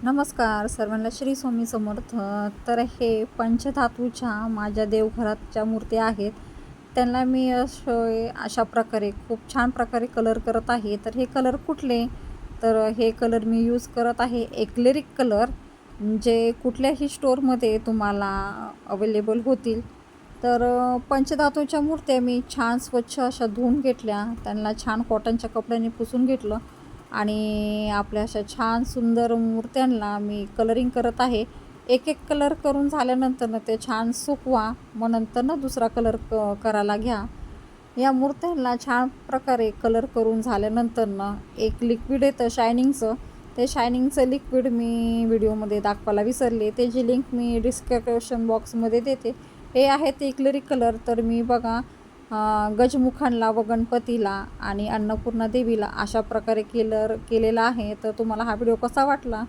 नमस्कार सर्वांना, श्री स्वामी समर्थ. तर हे पंचधातूच्या माझ्या देवघराच्या मूर्त्या आहेत. त्यांना मी अशा प्रकारे खूप छान प्रकारे कलर करत आहे. तर हे कलर कुठले? तर हे कलर मी यूज करत आहे एक्लेरिक कलर, जे कुठल्याही स्टोअरमध्ये तुम्हाला अवेलेबल होतील. तर पंचधातूच्या मूर्त्या मी छान स्वच्छ अशा धुवून घेतल्या, त्यांना छान कॉटनच्या कपड्याने पुसून घेतलं आणि आपल्या अशा छान सुंदर मूर्त्यांना मी कलरिंग करत आहे. एक एक कलर करून झाल्यानंतर ते छान सुकवा, मग नंतर दुसरा कलर करायला घ्या. या मूर्त्यांना छान प्रकारे कलर करून झाल्यानंतर एक लिक्विड येतं शायनिंगचं, ते शायनिंगचं लिक्विड मी व्हिडिओमध्ये दाखवायला विसरले, त्याची लिंक मी डिस्क्रिप्शन बॉक्समध्ये देते. हे आहेत एक्लेरिक कलर. तर मी बघा गजमुखांना व गणपतीला आणि अन्नपूर्णा देवीला अशा प्रकारे केलेला आहे. तर तुम्हाला हा व्हिडिओ कसा वाटला?